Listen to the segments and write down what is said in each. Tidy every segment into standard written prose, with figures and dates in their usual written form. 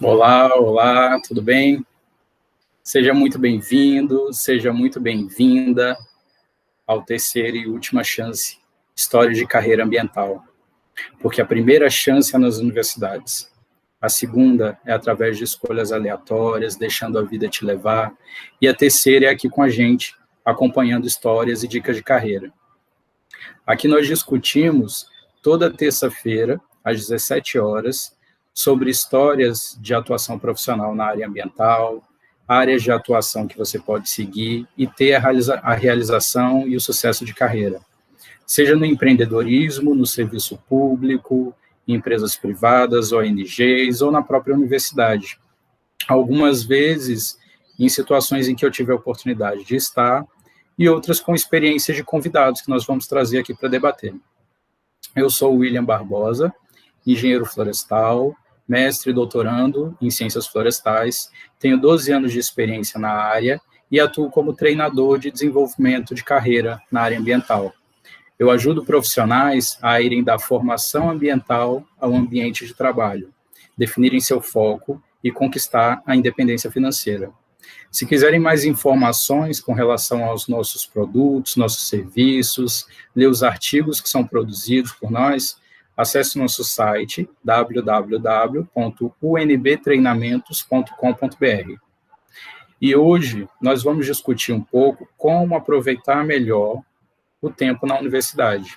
Olá, olá, tudo bem? Seja muito bem-vindo, seja muito bem-vinda ao terceiro e última chance, História de Carreira Ambiental. Porque a primeira chance é nas universidades. A segunda é através de escolhas aleatórias, deixando a vida te levar. E a terceira é aqui com a gente, acompanhando histórias e dicas de carreira. Aqui nós discutimos toda terça-feira, às 17 horas, sobre histórias de atuação profissional na área ambiental, áreas de atuação que você pode seguir e ter a realização e o sucesso de carreira. Seja no empreendedorismo, no serviço público, em empresas privadas, ONGs ou na própria universidade. Algumas vezes em situações em que eu tive a oportunidade de estar e outras com experiências de convidados que nós vamos trazer aqui para debater. Eu sou o William Barbosa, engenheiro florestal, mestre e doutorando em ciências florestais, tenho 12 anos de experiência na área e atuo como treinador de desenvolvimento de carreira na área ambiental. Eu ajudo profissionais a irem da formação ambiental ao ambiente de trabalho, definirem seu foco e conquistar a independência financeira. Se quiserem mais informações com relação aos nossos produtos, nossos serviços, ler os artigos que são produzidos por nós, acesse nosso site www.unbtreinamentos.com.br. E hoje nós vamos discutir um pouco como aproveitar melhor o tempo na universidade,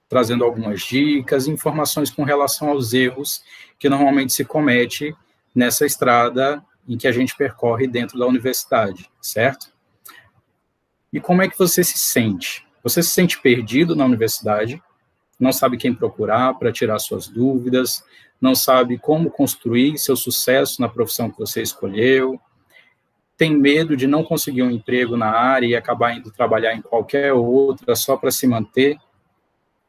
trazendo algumas dicas e informações com relação aos erros que normalmente se comete nessa estrada em que a gente percorre dentro da universidade, certo? E como é que você se sente? Você se sente perdido na universidade? Não sabe quem procurar para tirar suas dúvidas? Não sabe como construir seu sucesso na profissão que você escolheu? Tem medo de não conseguir um emprego na área e acabar indo trabalhar em qualquer outra só para se manter?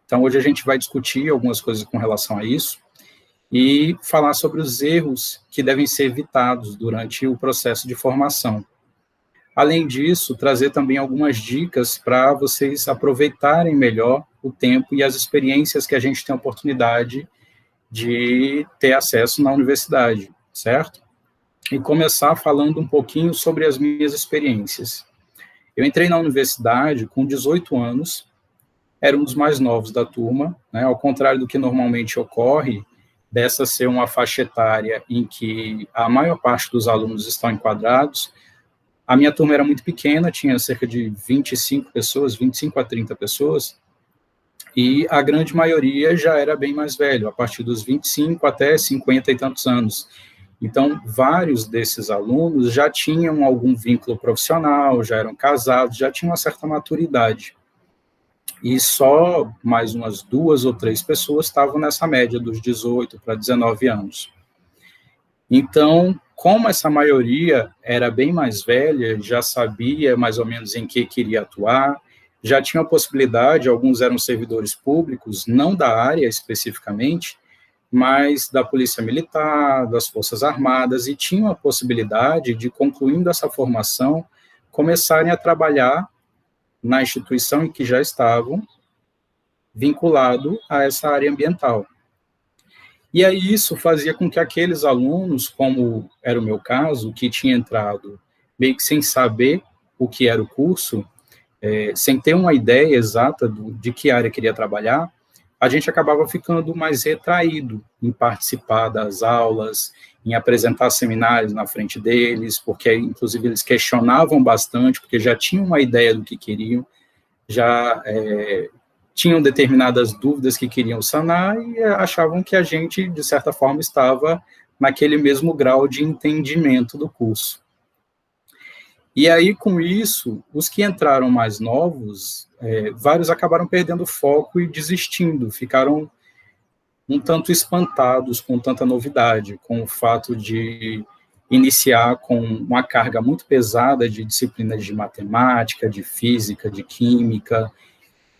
Então, hoje a gente vai discutir algumas coisas com relação a isso e falar sobre os erros que devem ser evitados durante o processo de formação. Além disso, trazer também algumas dicas para vocês aproveitarem melhor o tempo e as experiências que a gente tem a oportunidade de ter acesso na universidade, certo? E começar falando um pouquinho sobre as minhas experiências. Eu entrei na universidade com 18 anos, era um dos mais novos da turma, né? Ao contrário do que normalmente ocorre, dessa ser uma faixa etária em que a maior parte dos alunos estão enquadrados, a minha turma era muito pequena, tinha cerca de 25 pessoas, 25 a 30 pessoas, e a grande maioria já era bem mais velho, a partir dos 25 até 50 e tantos anos. Então, vários desses alunos já tinham algum vínculo profissional, já eram casados, já tinham uma certa maturidade. E só mais umas 2 ou 3 pessoas estavam nessa média dos 18 para 19 anos. Então, como essa maioria era bem mais velha, já sabia mais ou menos em que queria atuar, já tinha a possibilidade, alguns eram servidores públicos, não da área especificamente, mas da Polícia Militar, das Forças Armadas, e tinham a possibilidade de, concluindo essa formação, começarem a trabalhar na instituição em que já estavam, vinculado a essa área ambiental. E aí isso fazia com que aqueles alunos, como era o meu caso, que tinha entrado meio que sem saber o que era o curso, sem ter uma ideia exata de que área queria trabalhar, a gente acabava ficando mais retraído em participar das aulas, em apresentar seminários na frente deles, porque, inclusive, eles questionavam bastante, porque já tinham uma ideia do que queriam, já tinham determinadas dúvidas que queriam sanar e achavam que a gente, de certa forma, estava naquele mesmo grau de entendimento do curso. E aí, com isso, os que entraram mais novos, vários acabaram perdendo o foco e desistindo, ficaram um tanto espantados com tanta novidade, com o fato de iniciar com uma carga muito pesada de disciplinas de matemática, de física, de química,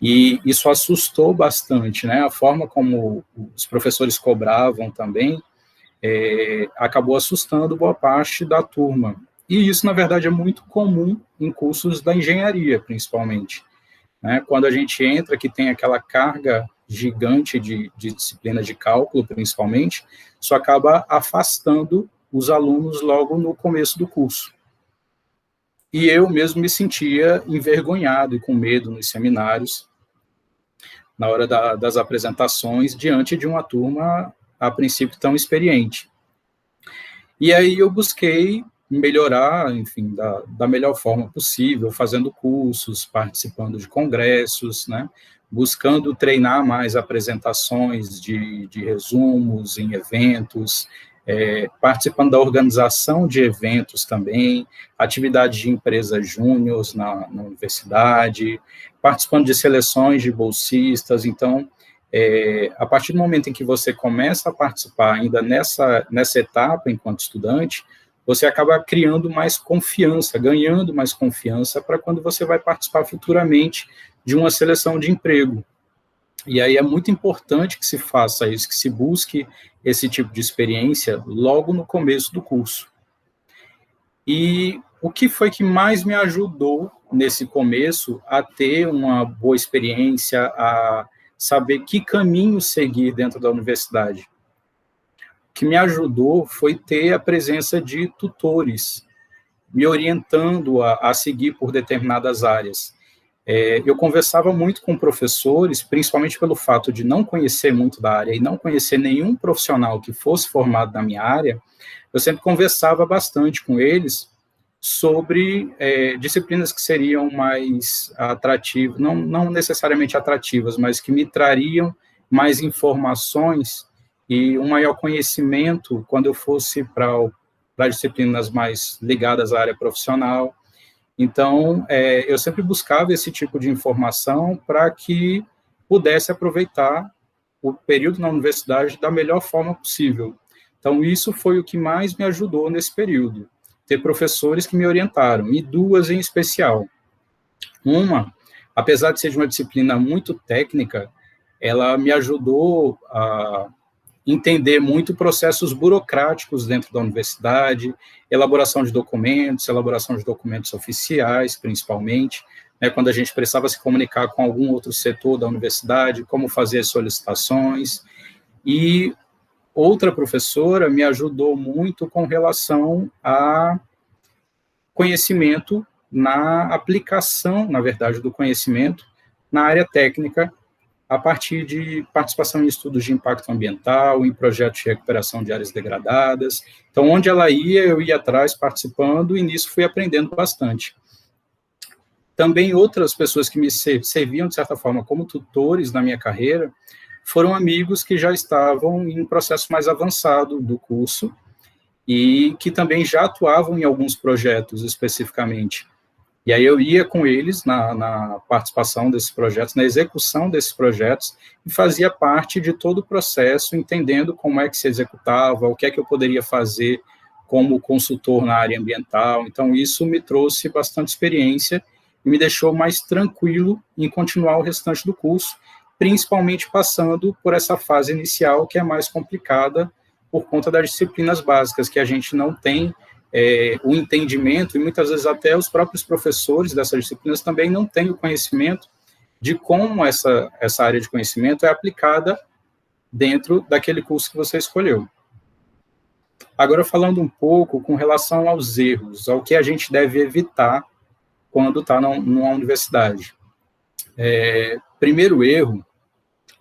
e isso assustou bastante, né? A forma como os professores cobravam também acabou assustando boa parte da turma. E isso, na verdade, é muito comum em cursos da engenharia, principalmente. né? Quando a gente entra, que tem aquela carga gigante de disciplina de cálculo, principalmente, isso acaba afastando os alunos logo no começo do curso. E eu mesmo me sentia envergonhado e com medo nos seminários, na hora das apresentações, diante de uma turma, a princípio, tão experiente. E aí eu busquei melhorar, enfim, da melhor forma possível, fazendo cursos, participando de congressos, né, buscando treinar mais apresentações de resumos em eventos, participando da organização de eventos também, atividades de empresas júniores na universidade, participando de seleções de bolsistas. Então, a partir do momento em que você começa a participar ainda nessa etapa enquanto estudante, você acaba criando mais confiança, ganhando mais confiança para quando você vai participar futuramente de uma seleção de emprego. E aí é muito importante que se faça isso, que se busque esse tipo de experiência logo no começo do curso. E o que foi que mais me ajudou nesse começo a ter uma boa experiência, a saber que caminho seguir dentro da universidade? O que me ajudou foi ter a presença de tutores, me orientando a seguir por determinadas áreas. Eu conversava muito com professores, principalmente pelo fato de não conhecer muito da área e não conhecer nenhum profissional que fosse formado na minha área, eu sempre conversava bastante com eles sobre disciplinas que seriam mais atrativas, não necessariamente atrativas, mas que me trariam mais informações e um maior conhecimento quando eu fosse para disciplinas mais ligadas à área profissional. Então, eu sempre buscava esse tipo de informação para que pudesse aproveitar o período na universidade da melhor forma possível. Então, isso foi o que mais me ajudou nesse período, ter professores que me orientaram, e duas em especial. Uma, apesar de ser uma disciplina muito técnica, ela me ajudou a entender muito processos burocráticos dentro da universidade, elaboração de documentos oficiais, principalmente, né, quando a gente precisava se comunicar com algum outro setor da universidade, como fazer solicitações. E outra professora me ajudou muito com relação a conhecimento na aplicação, na verdade, do conhecimento na área técnica, a partir de participação em estudos de impacto ambiental, em projetos de recuperação de áreas degradadas. Então, onde ela ia, eu ia atrás participando, e nisso fui aprendendo bastante. Também outras pessoas que me serviam, de certa forma, como tutores na minha carreira, foram amigos que já estavam em um processo mais avançado do curso, e que também já atuavam em alguns projetos especificamente. E aí eu ia com eles na participação desses projetos, na execução desses projetos, e fazia parte de todo o processo, entendendo como é que se executava, o que é que eu poderia fazer como consultor na área ambiental. Então, isso me trouxe bastante experiência e me deixou mais tranquilo em continuar o restante do curso, principalmente passando por essa fase inicial, que é mais complicada, por conta das disciplinas básicas, que a gente não tem o entendimento, e muitas vezes até os próprios professores dessas disciplinas também não têm o conhecimento de como essa área de conhecimento é aplicada dentro daquele curso que você escolheu. Agora, falando um pouco com relação aos erros, ao que a gente deve evitar quando está numa universidade. Primeiro erro,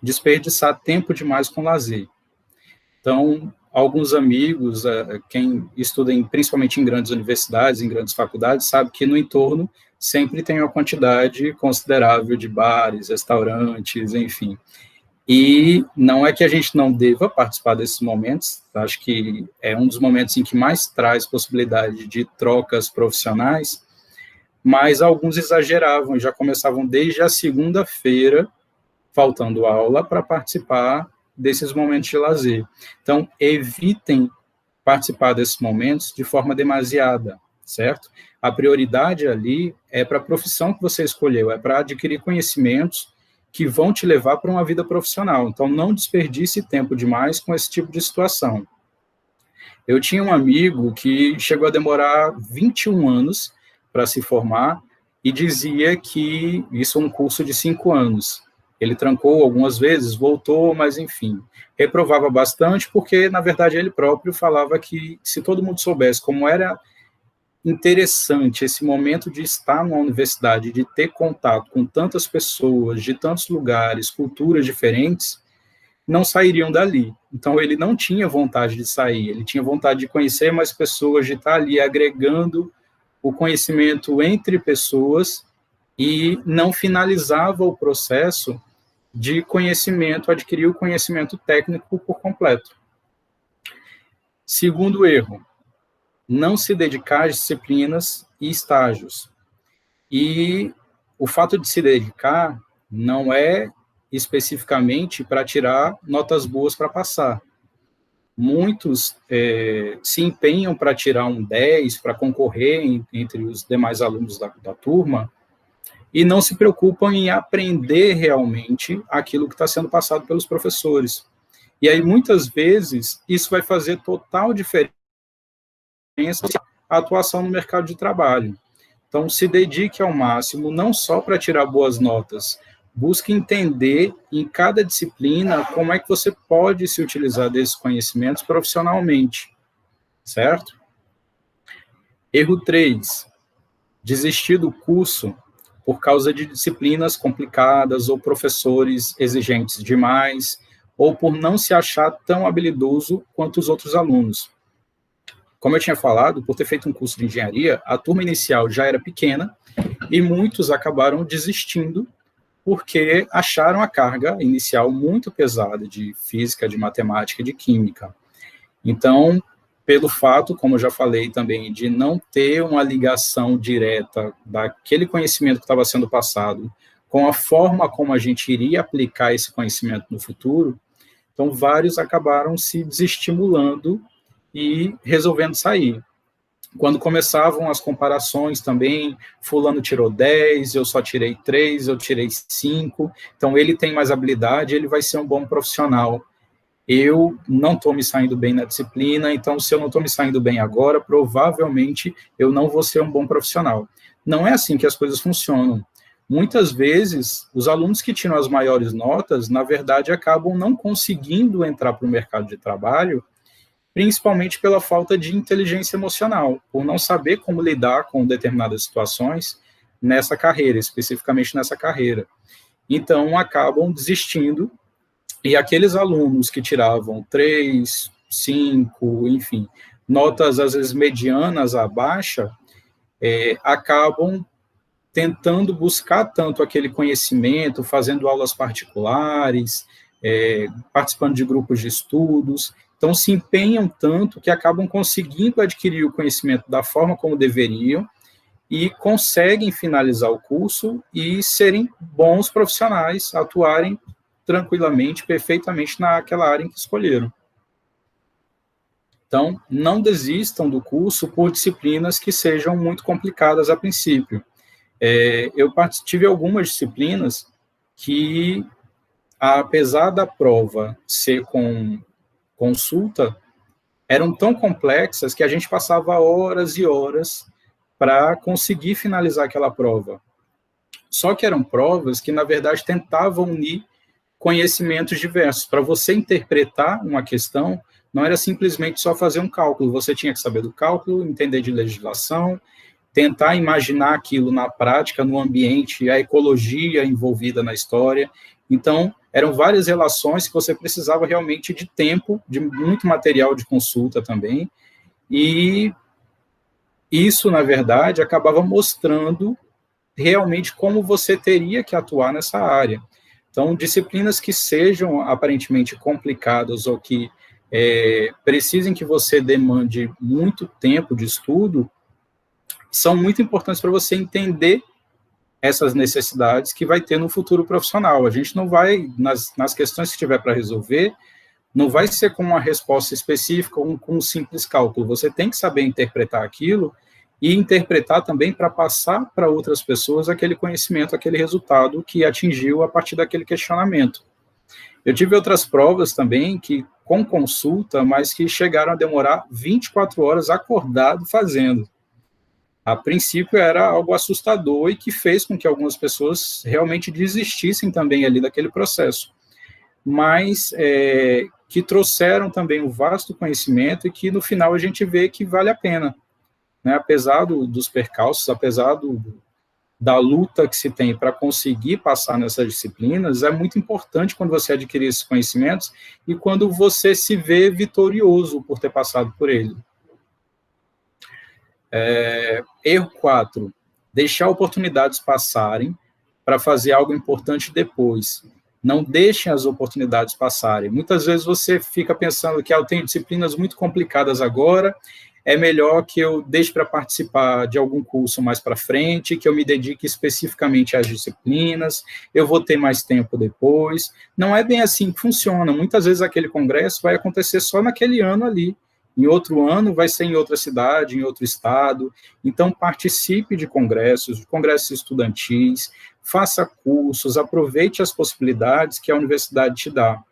desperdiçar tempo demais com lazer. Então, alguns amigos, quem estuda principalmente em grandes universidades, em grandes faculdades, sabe que no entorno sempre tem uma quantidade considerável de bares, restaurantes, enfim. E não é que a gente não deva participar desses momentos, acho que é um dos momentos em que mais traz possibilidade de trocas profissionais, mas alguns exageravam, já começavam desde a segunda-feira, faltando aula, para participar desses momentos de lazer. Então, evitem participar desses momentos de forma demasiada, certo? A prioridade ali é para a profissão que você escolheu, é para adquirir conhecimentos que vão te levar para uma vida profissional. Então, não desperdice tempo demais com esse tipo de situação. Eu tinha um amigo que chegou a demorar 21 anos para se formar, e dizia que isso é um curso de 5 anos. Ele trancou algumas vezes, voltou, mas enfim, reprovava bastante, porque, na verdade, ele próprio falava que se todo mundo soubesse como era interessante esse momento de estar numa universidade, de ter contato com tantas pessoas, de tantos lugares, culturas diferentes, não sairiam dali. Então, ele não tinha vontade de sair, ele tinha vontade de conhecer mais pessoas, de estar ali agregando o conhecimento entre pessoas, e não finalizava o processo de conhecimento, adquirir o conhecimento técnico por completo. Segundo erro, não se dedicar às disciplinas e estágios. E o fato de se dedicar não é especificamente para tirar notas boas para passar. Muitos se empenham para tirar um 10, para concorrer entre os demais alunos da turma, e não se preocupam em aprender realmente aquilo que está sendo passado pelos professores. E aí, muitas vezes, isso vai fazer total diferença a atuação no mercado de trabalho. Então, se dedique ao máximo, não só para tirar boas notas, busque entender em cada disciplina como é que você pode se utilizar desses conhecimentos profissionalmente, certo? Erro 3, desistir do curso por causa de disciplinas complicadas ou professores exigentes demais, ou por não se achar tão habilidoso quanto os outros alunos. Como eu tinha falado, por ter feito um curso de engenharia, a turma inicial já era pequena e muitos acabaram desistindo porque acharam a carga inicial muito pesada de física, de matemática e de química. Então, pelo fato, como eu já falei também, de não ter uma ligação direta daquele conhecimento que estava sendo passado com a forma como a gente iria aplicar esse conhecimento no futuro, então vários acabaram se desestimulando e resolvendo sair. Quando começavam as comparações também, fulano tirou 10, eu só tirei 3, eu tirei 5, então ele tem mais habilidade, ele vai ser um bom profissional. Eu não estou me saindo bem na disciplina, então se eu não estou me saindo bem agora, provavelmente eu não vou ser um bom profissional. Não é assim que as coisas funcionam. Muitas vezes, os alunos que tiram as maiores notas, na verdade, acabam não conseguindo entrar para o mercado de trabalho, principalmente pela falta de inteligência emocional, por não saber como lidar com determinadas situações nessa carreira, especificamente nessa carreira. Então, acabam desistindo. E aqueles alunos que tiravam 3, 5, enfim, notas às vezes medianas a baixa, acabam tentando buscar tanto aquele conhecimento, fazendo aulas particulares, participando de grupos de estudos, então se empenham tanto que acabam conseguindo adquirir o conhecimento da forma como deveriam e conseguem finalizar o curso e serem bons profissionais, atuarem tranquilamente, perfeitamente naquela área em que escolheram. Então, não desistam do curso por disciplinas que sejam muito complicadas a princípio. Eu tive algumas disciplinas que, apesar da prova ser com consulta, eram tão complexas que a gente passava horas e horas para conseguir finalizar aquela prova. Só que eram provas que, na verdade, tentavam unir conhecimentos diversos. Para você interpretar uma questão, não era simplesmente só fazer um cálculo, você tinha que saber do cálculo, entender de legislação, tentar imaginar aquilo na prática, no ambiente, a ecologia envolvida na história. Então, eram várias relações que você precisava realmente de tempo, de muito material de consulta também, e isso, na verdade, acabava mostrando realmente como você teria que atuar nessa área. Então, disciplinas que sejam aparentemente complicadas ou que precisem que você demande muito tempo de estudo, são muito importantes para você entender essas necessidades que vai ter no futuro profissional. A gente não vai, nas questões que tiver para resolver, não vai ser com uma resposta específica ou com um simples cálculo. Você tem que saber interpretar aquilo e interpretar também para passar para outras pessoas aquele conhecimento, aquele resultado que atingiu a partir daquele questionamento. Eu tive outras provas também que com consulta, mas que chegaram a demorar 24 horas acordado fazendo. A princípio era algo assustador e que fez com que algumas pessoas realmente desistissem também ali daquele processo, mas que trouxeram também um vasto conhecimento e que no final a gente vê que vale a pena, né? Apesar dos percalços, apesar da luta que se tem para conseguir passar nessas disciplinas, é muito importante quando você adquirir esses conhecimentos e quando você se vê vitorioso por ter passado por ele. Erro 4, deixar oportunidades passarem para fazer algo importante depois. Não deixem as oportunidades passarem. Muitas vezes você fica pensando que eu tenho disciplinas muito complicadas agora, é melhor que eu deixe para participar de algum curso mais para frente, que eu me dedique especificamente às disciplinas, eu vou ter mais tempo depois. Não é bem assim que funciona. Muitas vezes aquele congresso vai acontecer só naquele ano ali. Em outro ano vai ser em outra cidade, em outro estado. Então, participe de congressos estudantis, faça cursos, aproveite as possibilidades que a universidade te dá.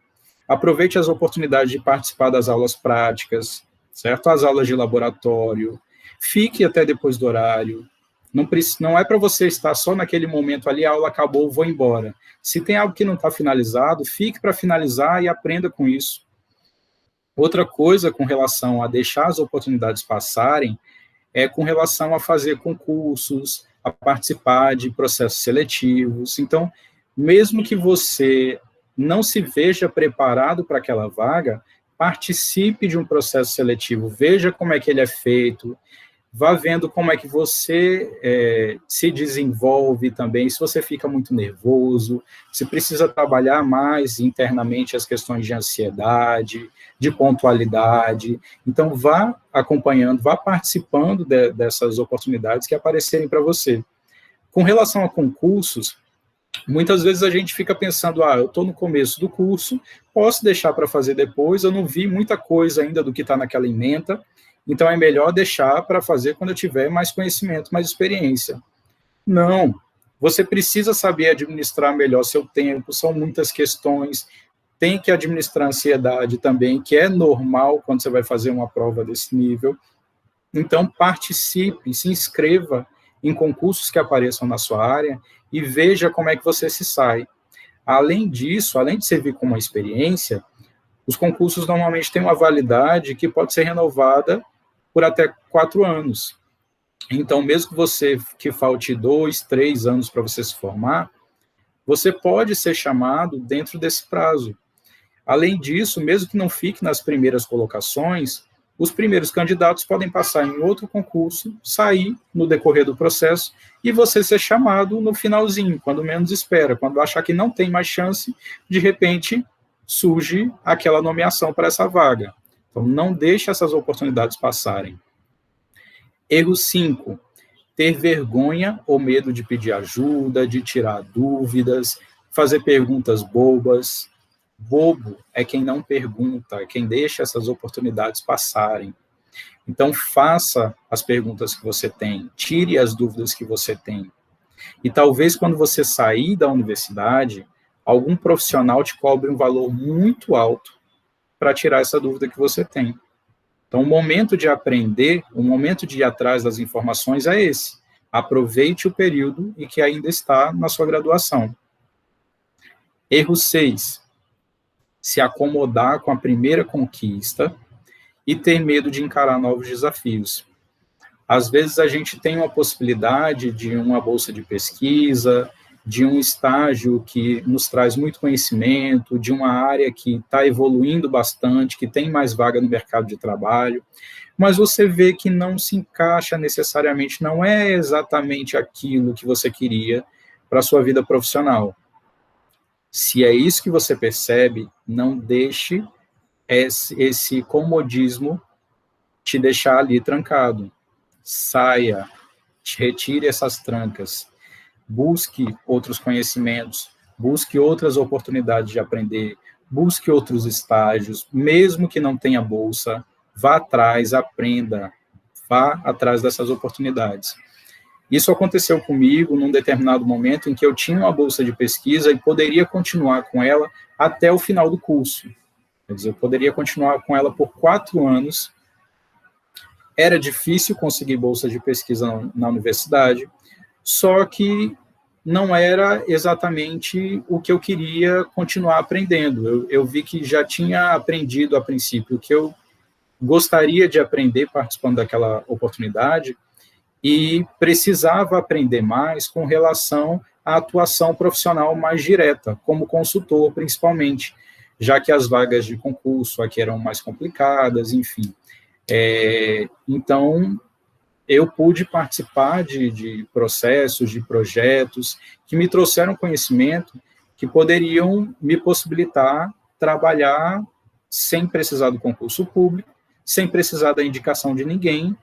Aproveite as oportunidades de participar das aulas práticas, certo? As aulas de laboratório. Fique até depois do horário. Não é para você estar só naquele momento ali, a aula acabou, vou embora. Se tem algo que não está finalizado, fique para finalizar e aprenda com isso. Outra coisa com relação a deixar as oportunidades passarem é com relação a fazer concursos, a participar de processos seletivos. Então, mesmo que você não se veja preparado para aquela vaga, participe de um processo seletivo, veja como é que ele é feito, vá vendo como é que você se desenvolve também, se você fica muito nervoso, se precisa trabalhar mais internamente as questões de ansiedade, de pontualidade. Então, vá acompanhando, vá participando dessas oportunidades que aparecerem para você. Com relação a concursos, muitas vezes a gente fica pensando, eu estou no começo do curso, posso deixar para fazer depois, eu não vi muita coisa ainda do que está naquela ementa, então é melhor deixar para fazer quando eu tiver mais conhecimento, mais experiência. Não, você precisa saber administrar melhor seu tempo, são muitas questões, tem que administrar a ansiedade também, que é normal quando você vai fazer uma prova desse nível. Então, participe, se inscreva em concursos que apareçam na sua área e veja como é que você se sai. Além disso, além de servir como uma experiência, os concursos normalmente têm uma validade que pode ser renovada por até 4 anos. Então, mesmo que você que falte 2, 3 anos para você se formar, você pode ser chamado dentro desse prazo. Além disso, mesmo que não fique nas primeiras colocações, os primeiros candidatos podem passar em outro concurso, sair no decorrer do processo e você ser chamado no finalzinho, quando menos espera, quando achar que não tem mais chance, de repente surge aquela nomeação para essa vaga. Então, não deixe essas oportunidades passarem. Erro 5. Ter vergonha ou medo de pedir ajuda, de tirar dúvidas, fazer perguntas bobas. Bobo é quem não pergunta, é quem deixa essas oportunidades passarem. Então, faça as perguntas que você tem, tire as dúvidas que você tem. E talvez quando você sair da universidade, algum profissional te cobre um valor muito alto para tirar essa dúvida que você tem. Então, o momento de aprender, o momento de ir atrás das informações é esse. Aproveite o período em que ainda está na sua graduação. Erro 6. Se acomodar com a primeira conquista e ter medo de encarar novos desafios. Às vezes a gente tem uma possibilidade de uma bolsa de pesquisa, de um estágio que nos traz muito conhecimento, de uma área que está evoluindo bastante, que tem mais vaga no mercado de trabalho, mas você vê que não se encaixa necessariamente, não é exatamente aquilo que você queria para a sua vida profissional. Se é isso que você percebe, não deixe esse comodismo te deixar ali trancado. Saia, retire essas trancas, busque outros conhecimentos, busque outras oportunidades de aprender, busque outros estágios, mesmo que não tenha bolsa, vá atrás, aprenda, vá atrás dessas oportunidades. Isso aconteceu comigo num determinado momento em que eu tinha uma bolsa de pesquisa e poderia continuar com ela até o final do curso. Quer dizer, eu poderia continuar com ela por 4 anos, Era difícil conseguir bolsa de pesquisa na universidade, só que não era exatamente o que eu queria continuar aprendendo. Eu vi que já tinha aprendido a princípio o que eu gostaria de aprender participando daquela oportunidade e precisava aprender mais com relação à atuação profissional mais direta, como consultor, principalmente, já que as vagas de concurso aqui eram mais complicadas, enfim. Então, eu pude participar de processos, de projetos que me trouxeram conhecimento que poderiam me possibilitar trabalhar sem precisar do concurso público, sem precisar da indicação de ninguém,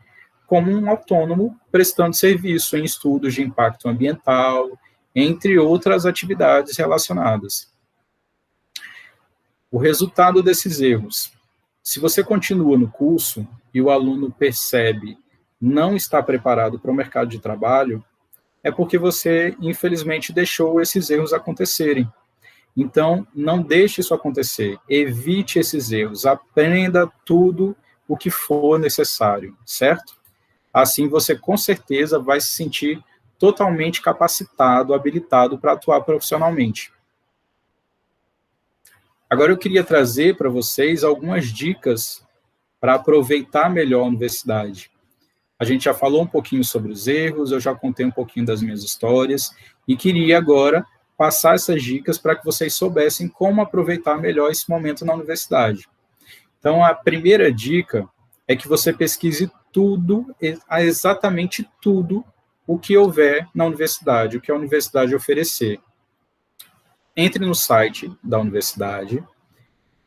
como um autônomo prestando serviço em estudos de impacto ambiental, entre outras atividades relacionadas. O resultado desses erros: se você continua no curso e o aluno percebe não está preparado para o mercado de trabalho, é porque você, infelizmente, deixou esses erros acontecerem. Então, não deixe isso acontecer, evite esses erros, aprenda tudo o que for necessário, certo? Assim, você com certeza vai se sentir totalmente capacitado, habilitado para atuar profissionalmente. Agora, eu queria trazer para vocês algumas dicas para aproveitar melhor a universidade. A gente já falou um pouquinho sobre os erros, eu já contei um pouquinho das minhas histórias, e queria agora passar essas dicas para que vocês soubessem como aproveitar melhor esse momento na universidade. Então, a primeira dica é que você pesquise tudo, exatamente tudo o que houver na universidade, o que a universidade oferecer. Entre no site da universidade,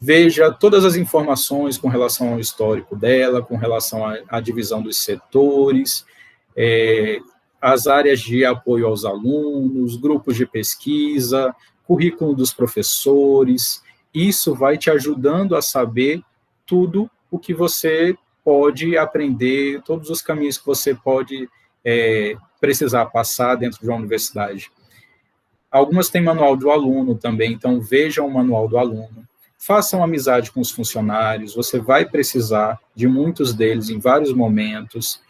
veja todas as informações com relação ao histórico dela, com relação à divisão dos setores, as áreas de apoio aos alunos, grupos de pesquisa, currículo dos professores. Isso vai te ajudando a saber tudo o que você pode aprender, todos os caminhos que você pode precisar passar dentro de uma universidade. Algumas têm manual do aluno também, então vejam o manual do aluno. Façam amizade com os funcionários, você vai precisar de muitos deles em vários momentos,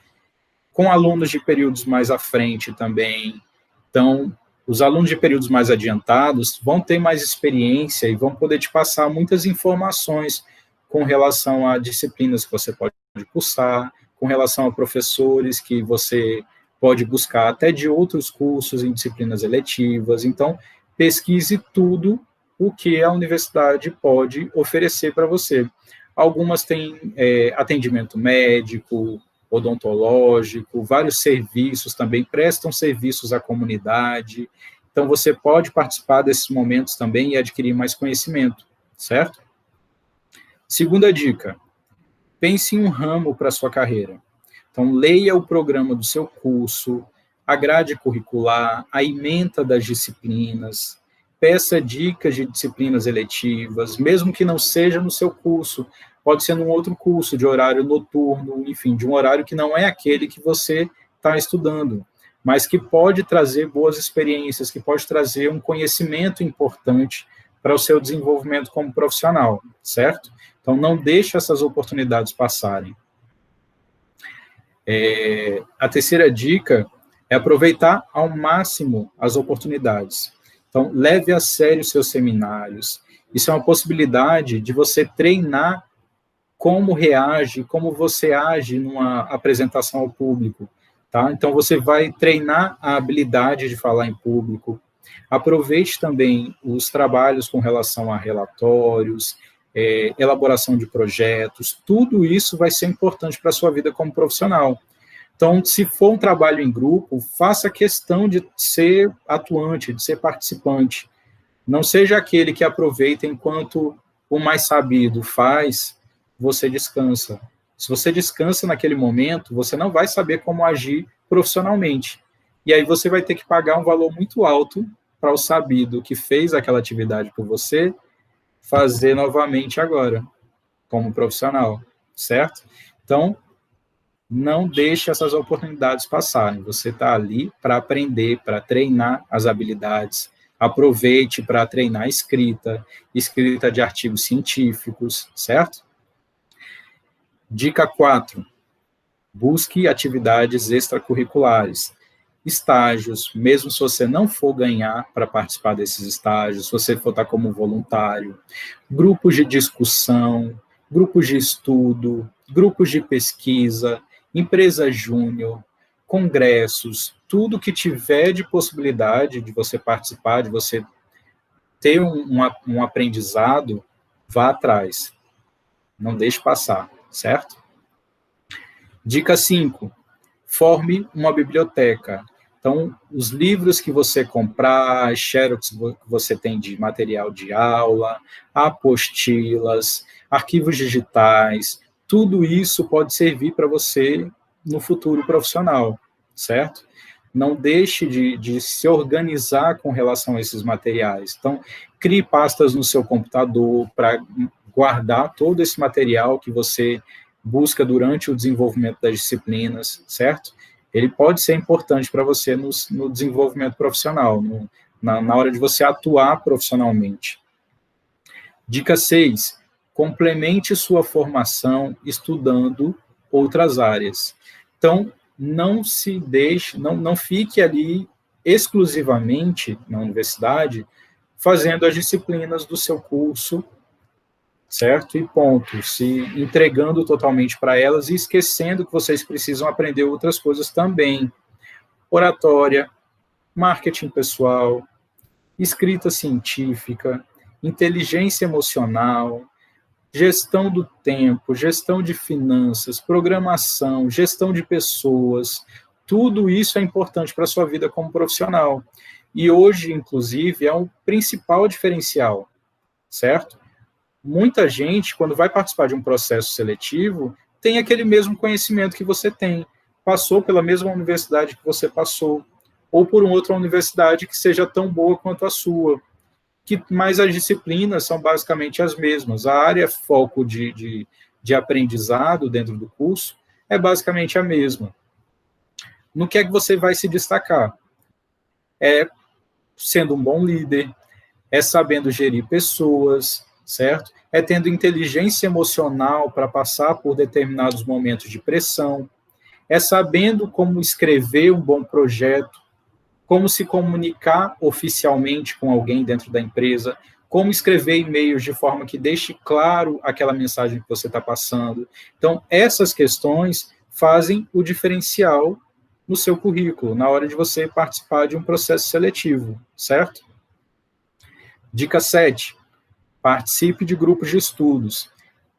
com alunos de períodos mais à frente também. Então, os alunos de períodos mais adiantados vão ter mais experiência e vão poder te passar muitas informações com relação a disciplinas que você pode cursar, com relação a professores que você pode buscar até de outros cursos em disciplinas eletivas. Então, pesquise tudo o que a universidade pode oferecer para você. Algumas têm atendimento médico, odontológico, vários serviços também, prestam serviços à comunidade. Então, você pode participar desses momentos também e adquirir mais conhecimento, certo? Segunda dica: pense em um ramo para a sua carreira. Então, leia o programa do seu curso, a grade curricular, a ementa das disciplinas, peça dicas de disciplinas eletivas, mesmo que não seja no seu curso, pode ser num outro curso, de horário noturno, enfim, de um horário que não é aquele que você está estudando, mas que pode trazer boas experiências, que pode trazer um conhecimento importante para o seu desenvolvimento como profissional, certo? Então, não deixe essas oportunidades passarem. A terceira dica é aproveitar ao máximo as oportunidades. Então, leve a sério os seus seminários. Isso é uma possibilidade de você treinar como reage, como você age numa apresentação ao público. Tá? Então, você vai treinar a habilidade de falar em público. Aproveite também os trabalhos com relação a relatórios, elaboração de projetos. Tudo isso vai ser importante para a sua vida como profissional. Então, se for um trabalho em grupo, faça questão de ser atuante, de ser participante. Não seja aquele que aproveita enquanto o mais sabido faz, você descansa. Se você descansa naquele momento, você não vai saber como agir profissionalmente. E aí você vai ter que pagar um valor muito alto para o sabido que fez aquela atividade por você fazer novamente agora, como profissional, certo? Então, não deixe essas oportunidades passarem. Você está ali para aprender, para treinar as habilidades. Aproveite para treinar escrita de artigos científicos, certo? Dica 4. Busque atividades extracurriculares, estágios, mesmo se você não for ganhar para participar desses estágios, se você for estar como voluntário, grupos de discussão, grupos de estudo, grupos de pesquisa, empresa júnior, congressos, tudo que tiver de possibilidade de você participar, de você ter um aprendizado, vá atrás. Não deixe passar, certo? Dica 5. Forme uma biblioteca. Então, os livros que você comprar, xerox que você tem de material de aula, apostilas, arquivos digitais, tudo isso pode servir para você no futuro profissional, certo? Não deixe de se organizar com relação a esses materiais. Então, crie pastas no seu computador para guardar todo esse material que você busca durante o desenvolvimento das disciplinas, certo? Ele pode ser importante para você no desenvolvimento profissional, na hora de você atuar profissionalmente. Dica 6. Complemente sua formação estudando outras áreas. Então, não se deixe, não fique ali exclusivamente na universidade fazendo as disciplinas do seu curso, certo? E ponto. Se entregando totalmente para elas e esquecendo que vocês precisam aprender outras coisas também. Oratória, marketing pessoal, escrita científica, inteligência emocional, gestão do tempo, gestão de finanças, programação, gestão de pessoas. Tudo isso é importante para a sua vida como profissional. E hoje, inclusive, é um principal diferencial, certo? Muita gente, quando vai participar de um processo seletivo, tem aquele mesmo conhecimento que você tem, passou pela mesma universidade que você passou, ou por uma outra universidade que seja tão boa quanto a sua, mas as disciplinas são basicamente as mesmas. A área foco de aprendizado dentro do curso é basicamente a mesma. No que é que você vai se destacar? É sendo um bom líder, é sabendo gerir pessoas, certo? É tendo inteligência emocional para passar por determinados momentos de pressão, é sabendo como escrever um bom projeto, como se comunicar oficialmente com alguém dentro da empresa, como escrever e-mails de forma que deixe claro aquela mensagem que você está passando. Então, essas questões fazem o diferencial no seu currículo, na hora de você participar de um processo seletivo, certo? Dica 7. Participe de grupos de estudos,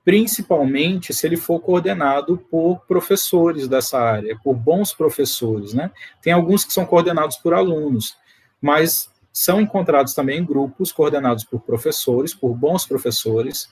principalmente se ele for coordenado por professores dessa área, por bons professores, né? Tem alguns que são coordenados por alunos, mas são encontrados também grupos coordenados por professores, por bons professores.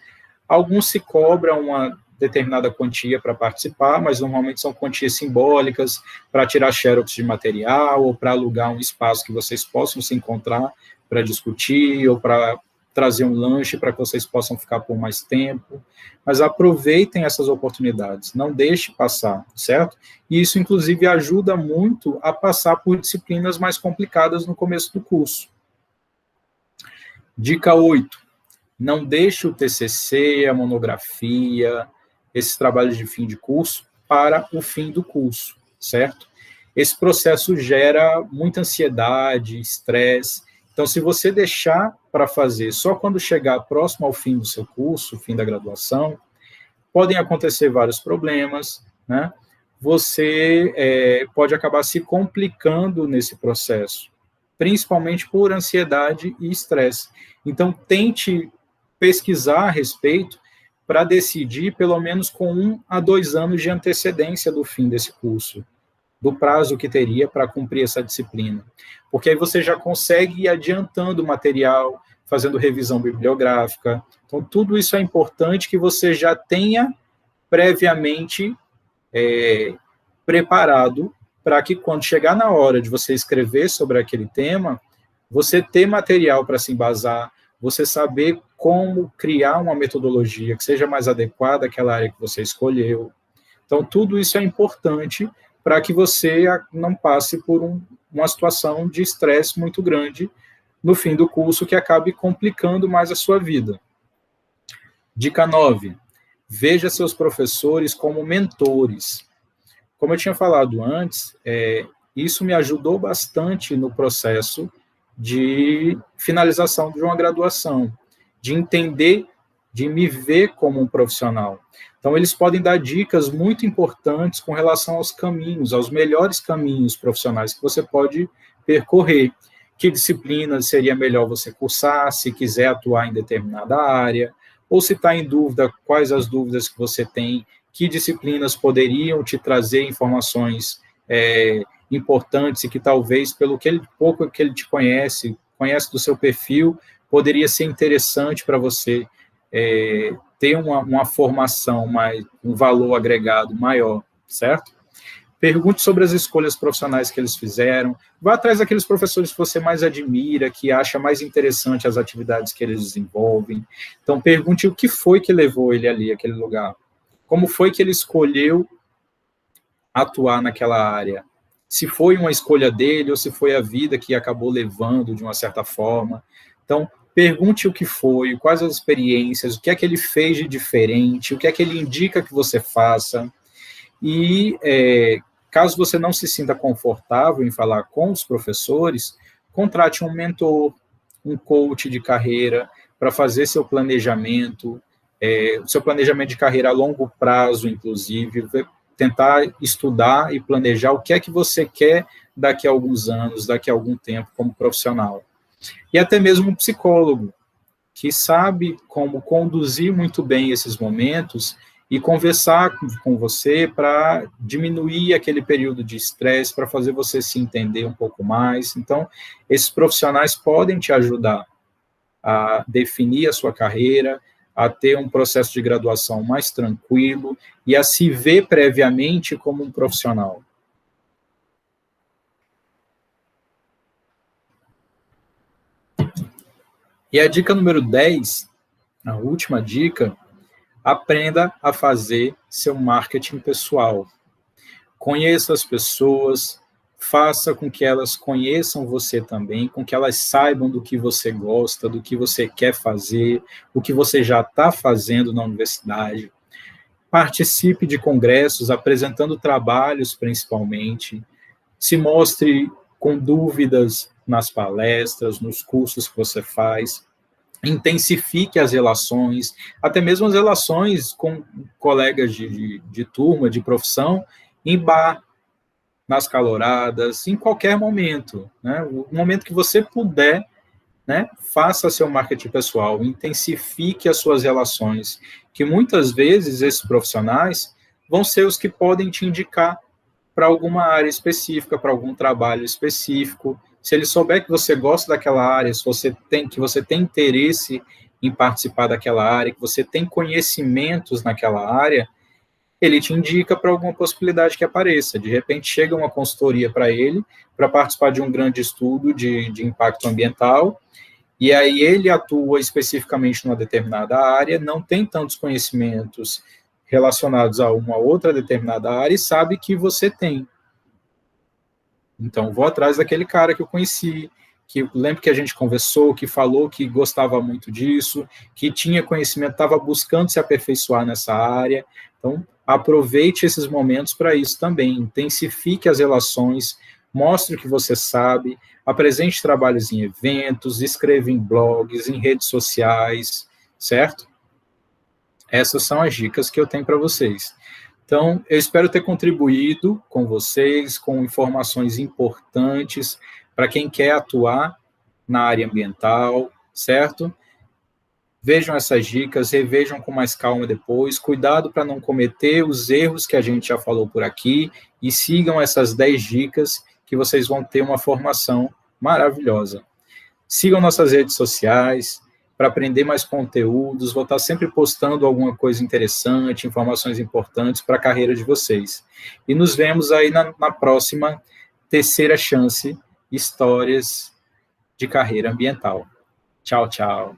Alguns se cobram uma determinada quantia para participar, mas normalmente são quantias simbólicas para tirar xerox de material ou para alugar um espaço que vocês possam se encontrar para discutir ou para trazer um lanche para que vocês possam ficar por mais tempo, mas aproveitem essas oportunidades, não deixe passar, certo? E isso, inclusive, ajuda muito a passar por disciplinas mais complicadas no começo do curso. Dica 8. Não deixe o TCC, a monografia, esses trabalhos de fim de curso para o fim do curso, certo? Esse processo gera muita ansiedade, estresse. Então, se você deixar para fazer só quando chegar próximo ao fim do seu curso, fim da graduação, podem acontecer vários problemas, né? Você pode acabar se complicando nesse processo, principalmente por ansiedade e estresse. Então, tente pesquisar a respeito para decidir pelo menos com 1 a 2 anos de antecedência do fim desse curso, do prazo que teria para cumprir essa disciplina. Porque aí você já consegue ir adiantando o material, fazendo revisão bibliográfica. Então, tudo isso é importante que você já tenha previamente preparado para que, quando chegar na hora de você escrever sobre aquele tema, você ter material para se embasar, você saber como criar uma metodologia que seja mais adequada àquela área que você escolheu. Então, tudo isso é importante para que você não passe por uma situação de estresse muito grande no fim do curso, que acabe complicando mais a sua vida. Dica 9. Veja seus professores como mentores. Como eu tinha falado antes, isso me ajudou bastante no processo de finalização de uma graduação, de entender, de me ver como um profissional. Então, eles podem dar dicas muito importantes com relação aos caminhos, aos melhores caminhos profissionais que você pode percorrer. Que disciplina seria melhor você cursar, se quiser atuar em determinada área, ou se está em dúvida, quais as dúvidas que você tem, que disciplinas poderiam te trazer informações importantes e que talvez, pelo que pouco que ele te conhece do seu perfil, poderia ser interessante para você ter uma formação, um valor agregado maior, certo? Pergunte sobre as escolhas profissionais que eles fizeram, vá atrás daqueles professores que você mais admira, que acha mais interessante as atividades que eles desenvolvem. Então, pergunte o que foi que levou ele ali, àquele lugar. Como foi que ele escolheu atuar naquela área? Se foi uma escolha dele ou se foi a vida que acabou levando de uma certa forma. Então, pergunte o que foi, quais as experiências, o que é que ele fez de diferente, o que é que ele indica que você faça. E caso você não se sinta confortável em falar com os professores, contrate um mentor, um coach de carreira para fazer seu planejamento de carreira a longo prazo, inclusive, tentar estudar e planejar o que é que você quer daqui a alguns anos, daqui a algum tempo como profissional. E até mesmo um psicólogo, que sabe como conduzir muito bem esses momentos e conversar com você para diminuir aquele período de estresse, para fazer você se entender um pouco mais. Então, esses profissionais podem te ajudar a definir a sua carreira, a ter um processo de graduação mais tranquilo e a se ver previamente como um profissional. E a dica número 10, a última dica, aprenda a fazer seu marketing pessoal. Conheça as pessoas, faça com que elas conheçam você também, com que elas saibam do que você gosta, do que você quer fazer, o que você já está fazendo na universidade. Participe de congressos, apresentando trabalhos principalmente. Se mostre com dúvidas nas palestras, nos cursos que você faz. Intensifique as relações, até mesmo as relações com colegas de turma, de profissão, em bar, nas caloradas, em qualquer momento. Né? O momento que você puder, né, faça seu marketing pessoal, intensifique as suas relações, que muitas vezes esses profissionais vão ser os que podem te indicar para alguma área específica, para algum trabalho específico. Se ele souber que você gosta daquela área, que você tem interesse em participar daquela área, que você tem conhecimentos naquela área, ele te indica para alguma possibilidade que apareça. De repente, chega uma consultoria para ele, para participar de um grande estudo de impacto ambiental, e aí ele atua especificamente numa determinada área, não tem tantos conhecimentos relacionados a uma outra determinada área e sabe que você tem. Então, vou atrás daquele cara que eu conheci, que lembro que a gente conversou, que falou que gostava muito disso, que tinha conhecimento, estava buscando se aperfeiçoar nessa área. Então, aproveite esses momentos para isso também, intensifique as relações, mostre o que você sabe, apresente trabalhos em eventos, escreva em blogs, em redes sociais, certo? Essas são as dicas que eu tenho para vocês. Então, eu espero ter contribuído com vocês, com informações importantes para quem quer atuar na área ambiental, certo? Vejam essas dicas, revejam com mais calma depois, cuidado para não cometer os erros que a gente já falou por aqui, e sigam essas 10 dicas que vocês vão ter uma formação maravilhosa. Sigam nossas redes sociais, para aprender mais conteúdos, vou estar sempre postando alguma coisa interessante, informações importantes para a carreira de vocês. E nos vemos aí na próxima terceira chance, histórias de carreira ambiental. Tchau, tchau.